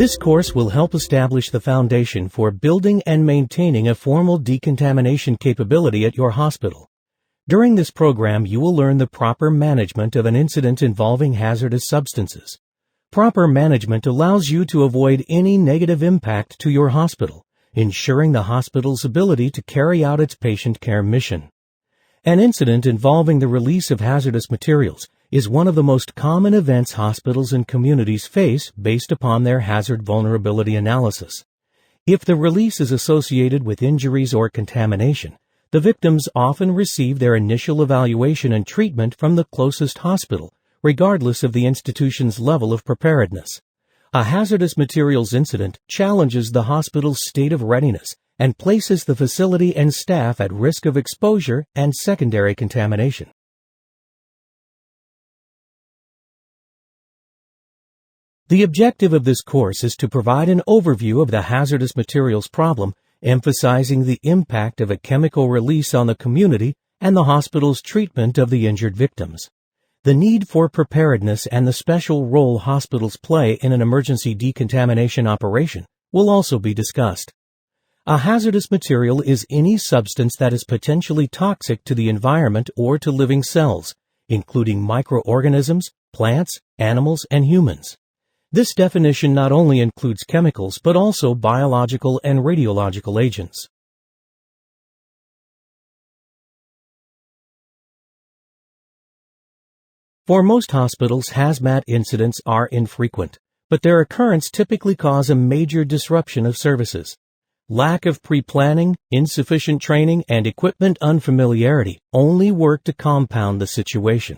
This course will help establish the foundation for building and maintaining a formal decontamination capability at your hospital. During this program, you will learn the proper management of an incident involving hazardous substances. Proper management allows you to avoid any negative impact to your hospital, ensuring the hospital's ability to carry out its patient care mission. An incident involving the release of hazardous materials is one of the most common events hospitals and communities face based upon their hazard vulnerability analysis. If the release is associated with injuries or contamination, the victims often receive their initial evaluation and treatment from the closest hospital, regardless of the institution's level of preparedness. A hazardous materials incident challenges the hospital's state of readiness and places the facility and staff at risk of exposure and secondary contamination. The objective of this course is to provide an overview of the hazardous materials problem, emphasizing the impact of a chemical release on the community and the hospital's treatment of the injured victims. The need for preparedness and the special role hospitals play in an emergency decontamination operation will also be discussed. A hazardous material is any substance that is potentially toxic to the environment or to living cells, including microorganisms, plants, animals, and humans. This definition not only includes chemicals but also biological and radiological agents. For most hospitals, HazMat incidents are infrequent, but their occurrence typically causes a major disruption of services. Lack of pre-planning, insufficient training, and equipment unfamiliarity only work to compound the situation.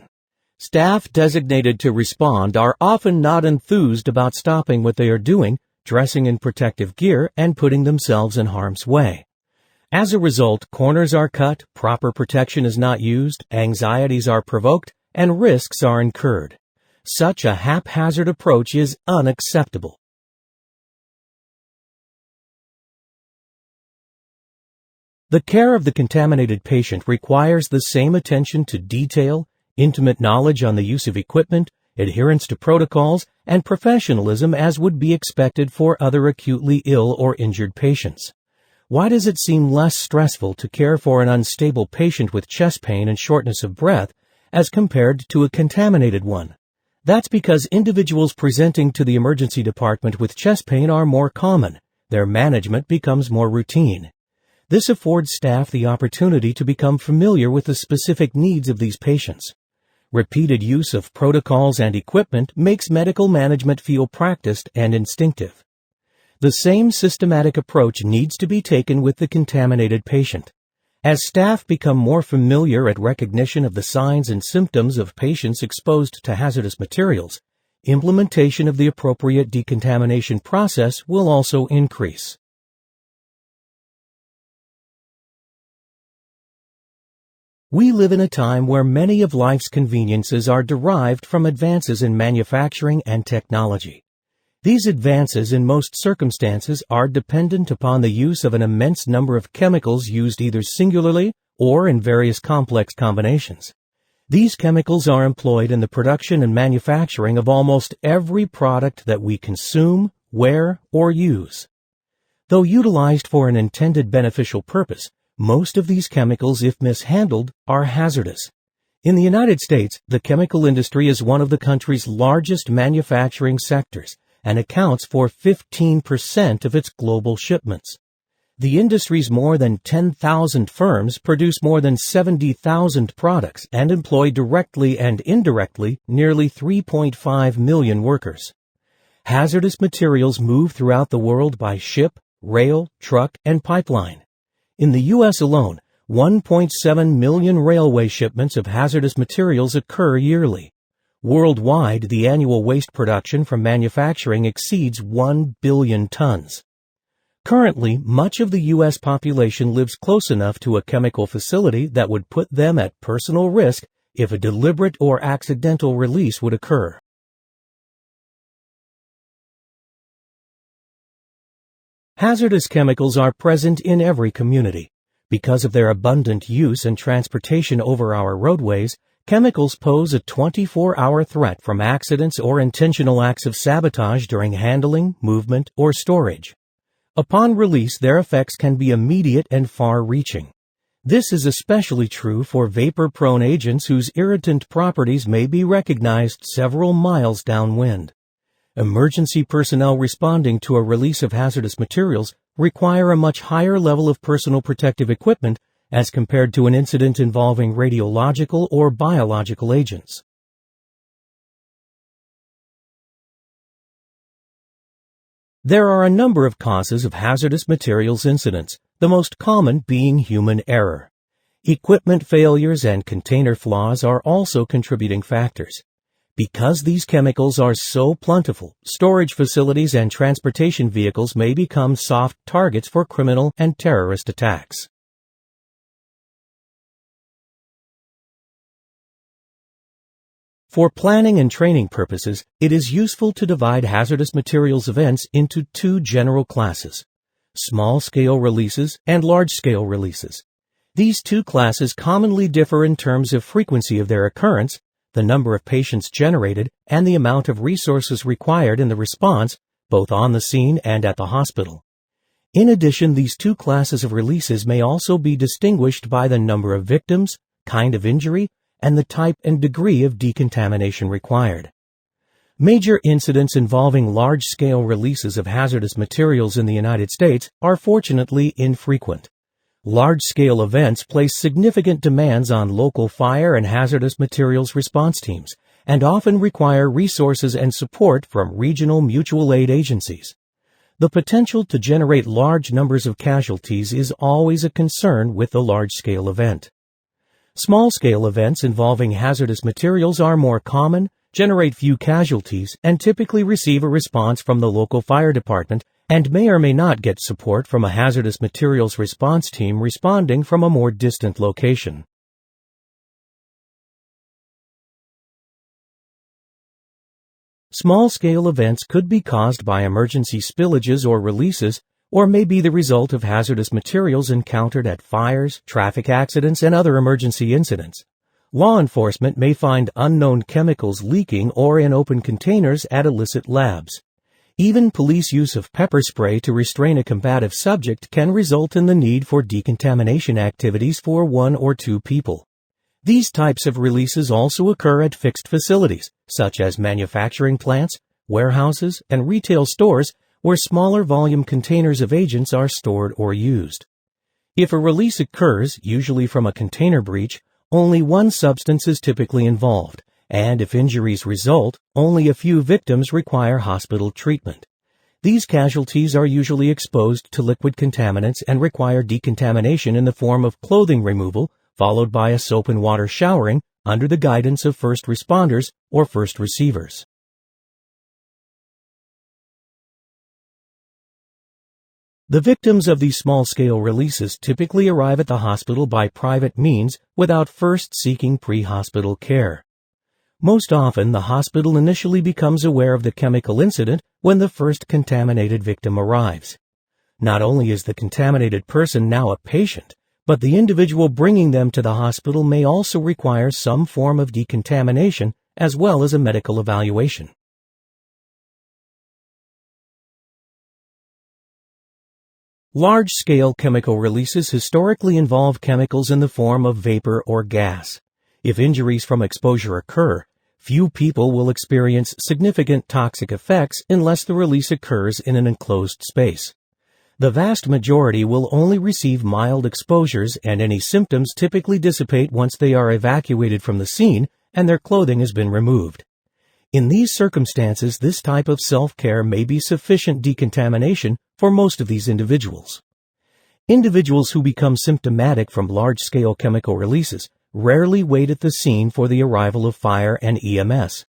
Staff designated to respond are often not enthused about stopping what they are doing, dressing in protective gear, and putting themselves in harm's way. As a result, corners are cut, proper protection is not used, anxieties are provoked, and risks are incurred. Such a haphazard approach is unacceptable. The care of the contaminated patient requires the same attention to detail, intimate knowledge on the use of equipment, adherence to protocols, and professionalism as would be expected for other acutely ill or injured patients. Why does it seem less stressful to care for an unstable patient with chest pain and shortness of breath as compared to a contaminated one? That's because individuals presenting to the emergency department with chest pain are more common. Their management becomes more routine. This affords staff the opportunity to become familiar with the specific needs of these patients. Repeated use of protocols and equipment makes medical management feel practiced and instinctive. The same systematic approach needs to be taken with the contaminated patient. As staff become more familiar at recognition of the signs and symptoms of patients exposed to hazardous materials, implementation of the appropriate decontamination process will also increase. We live in a time where many of life's conveniences are derived from advances in manufacturing and technology. These advances in most circumstances are dependent upon the use of an immense number of chemicals used either singularly or in various complex combinations. These chemicals are employed in the production and manufacturing of almost every product that we consume, wear, or use. Though utilized for an intended beneficial purpose, most of these chemicals, if mishandled, are hazardous. In the United States, the chemical industry is one of the country's largest manufacturing sectors and accounts for 15% of its global shipments. The industry's more than 10,000 firms produce more than 70,000 products and employ directly and indirectly nearly 3.5 million workers. Hazardous materials move throughout the world by ship, rail, truck, and pipeline. In the U.S. alone, 1.7 million railway shipments of hazardous materials occur yearly. Worldwide, the annual waste production from manufacturing exceeds 1 billion tons. Currently, much of the U.S. population lives close enough to a chemical facility that would put them at personal risk if a deliberate or accidental release would occur. Hazardous chemicals are present in every community. Because of their abundant use and transportation over our roadways, Chemicals pose a 24-hour threat from accidents or intentional acts of sabotage during handling, movement, or storage. Upon release, their effects can be immediate and far-reaching. This is especially true for vapor-prone agents whose irritant properties may be recognized several miles downwind. Emergency personnel responding to a release of hazardous materials require a much higher level of personal protective equipment as compared to an incident involving radiological or biological agents. There are a number of causes of hazardous materials incidents, the most common being human error. Equipment failures and container flaws are also contributing factors. Because these chemicals are so plentiful, storage facilities and transportation vehicles may become soft targets for criminal and terrorist attacks. For planning and training purposes, it is useful to divide hazardous materials events into two general classes: small-scale releases and large-scale releases. These two classes commonly differ in terms of frequency of their occurrence, the number of patients generated, and the amount of resources required in the response, both on the scene and at the hospital. In addition, these two classes of releases may also be distinguished by the number of victims, kind of injury, and the type and degree of decontamination required. Major incidents involving large-scale releases of hazardous materials in the United States are fortunately infrequent. Large-scale events place significant demands on local fire and hazardous materials response teams, and often require resources and support from regional mutual aid agencies. The potential to generate large numbers of casualties is always a concern with the large-scale event. Small-scale events involving hazardous materials are more common, generate few casualties, and typically receive a response from the local fire department and may or may not get support from a hazardous materials response team responding from a more distant location. Small-scale events could be caused by emergency spillages or releases, or may be the result of hazardous materials encountered at fires, traffic accidents, and other emergency incidents. Law enforcement may find unknown chemicals leaking or in open containers at illicit labs. Even police use of pepper spray to restrain a combative subject can result in the need for decontamination activities for one or two people. These types of releases also occur at fixed facilities, such as manufacturing plants, warehouses, and retail stores, where smaller volume containers of agents are stored or used. If a release occurs, usually from a container breach, only one substance is typically involved, and if injuries result, only a few victims require hospital treatment. These casualties are usually exposed to liquid contaminants and require decontamination in the form of clothing removal, followed by a soap and water showering under the guidance of first responders or first receivers. The victims of these small-scale releases typically arrive at the hospital by private means without first seeking pre-hospital care. Most often, the hospital initially becomes aware of the chemical incident when the first contaminated victim arrives. Not only is the contaminated person now a patient, but the individual bringing them to the hospital may also require some form of decontamination as well as a medical evaluation. Large-scale chemical releases historically involve chemicals in the form of vapor or gas. If injuries from exposure occur, few people will experience significant toxic effects unless the release occurs in an enclosed space. The vast majority will only receive mild exposures, and any symptoms typically dissipate once they are evacuated from the scene and their clothing has been removed. In these circumstances, this type of self-care may be sufficient decontamination for most of these individuals. Individuals who become symptomatic from large-scale chemical releases rarely wait at the scene for the arrival of fire and EMS.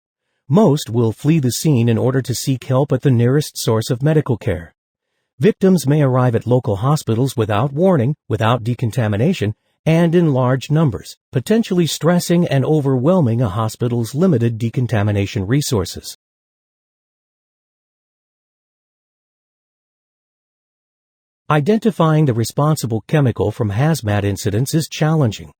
Most will flee the scene in order to seek help at the nearest source of medical care. Victims may arrive at local hospitals without warning, without decontamination, and in large numbers, potentially stressing and overwhelming a hospital's limited decontamination resources. Identifying the responsible chemical from HazMat incidents is challenging.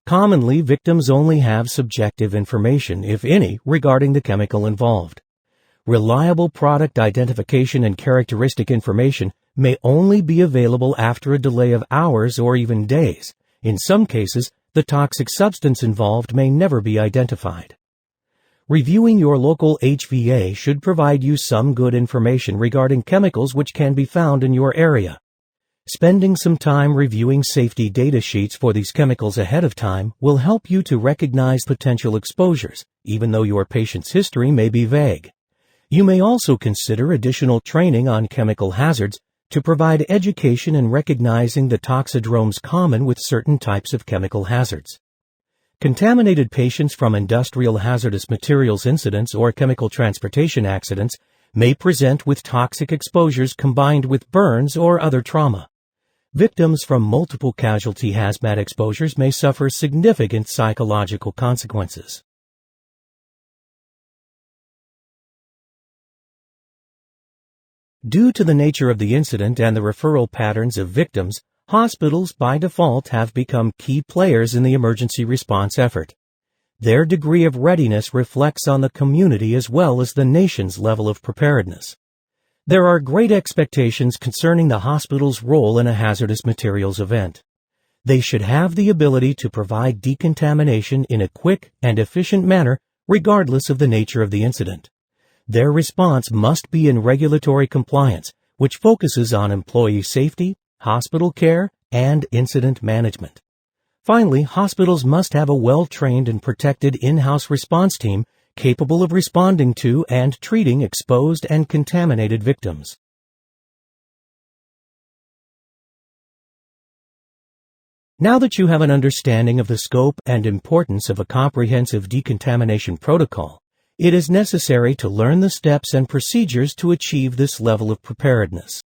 Commonly, victims only have subjective information, if any, regarding the chemical involved. Reliable product identification and characteristic information may only be available after a delay of hours or even days. In some cases, the toxic substance involved may never be identified. Reviewing your local HVA should provide you some good information regarding chemicals which can be found in your area. Spending some time reviewing safety data sheets for these chemicals ahead of time will help you to recognize potential exposures, even though your patient's history may be vague. You may also consider additional training on chemical hazards to provide education in recognizing the toxidromes common with certain types of chemical hazards. Contaminated patients from industrial hazardous materials incidents or chemical transportation accidents may present with toxic exposures combined with burns or other trauma. Victims from multiple casualty HazMat exposures may suffer significant psychological consequences. Due to the nature of the incident and the referral patterns of victims, hospitals by default have become key players in the emergency response effort. Their degree of readiness reflects on the community as well as the nation's level of preparedness. There are great expectations concerning the hospital's role in a hazardous materials event. They should have the ability to provide decontamination in a quick and efficient manner regardless of the nature of the incident. Their response must be in regulatory compliance, which focuses on employee safety, hospital care, and incident management. Finally, hospitals must have a well-trained and protected in-house response team capable of responding to and treating exposed and contaminated victims. Now that you have an understanding of the scope and importance of a comprehensive decontamination protocol, it is necessary to learn the steps and procedures to achieve this level of preparedness.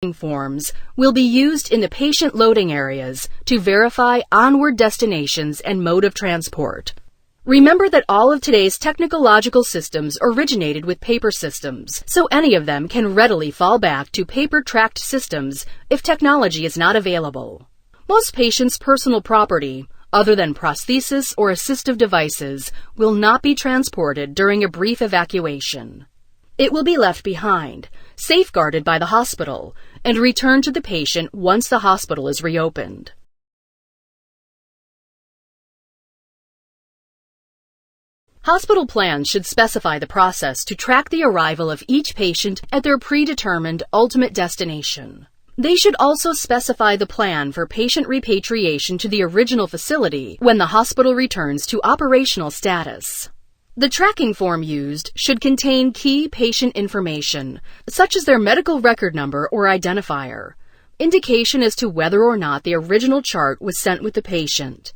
tracking forms will be used in the patient loading areas to verify onward destinations and mode of transport. Remember that all of today's technological systems originated with paper systems, so any of them can readily fall back to paper-tracked systems if technology is not available. Most patients' personal property, other than prosthesis or assistive devices, will not be transported during a brief evacuation. It will be left behind, safeguarded by the hospital, and returned to the patient once the hospital is reopened. Hospital plans should specify the process to track the arrival of each patient at their predetermined ultimate destination. They should also specify the plan for patient repatriation to the original facility when the hospital returns to operational status. The tracking form used should contain key patient information, such as their medical record number or identifier, indication as to whether or not the original chart was sent with the patient,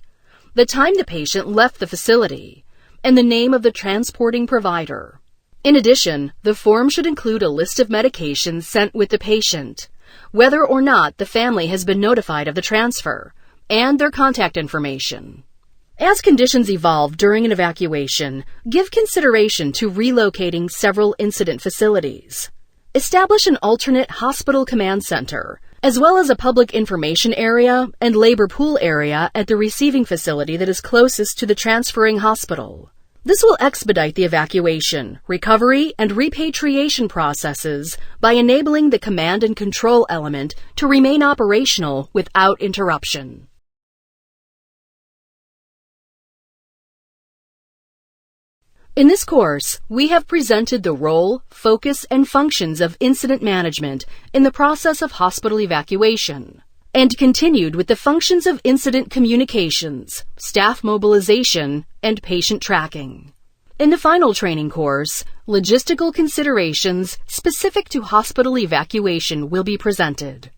the time the patient left the facility, and the name of the transporting provider. In addition, the form should include a list of medications sent with the patient, whether or not the family has been notified of the transfer, and their contact information. As conditions evolve during an evacuation, give consideration to relocating several incident facilities. Establish an alternate hospital command center, as well as a public information area and labor pool area at the receiving facility that is closest to the transferring hospital. This will expedite the evacuation, recovery, and repatriation processes by enabling the command and control element to remain operational without interruption. In this course, we have presented the role, focus, and functions of incident management in the process of hospital evacuation, and continued with the functions of incident communications, staff mobilization, and patient tracking. In the final training course, logistical considerations specific to hospital evacuation will be presented.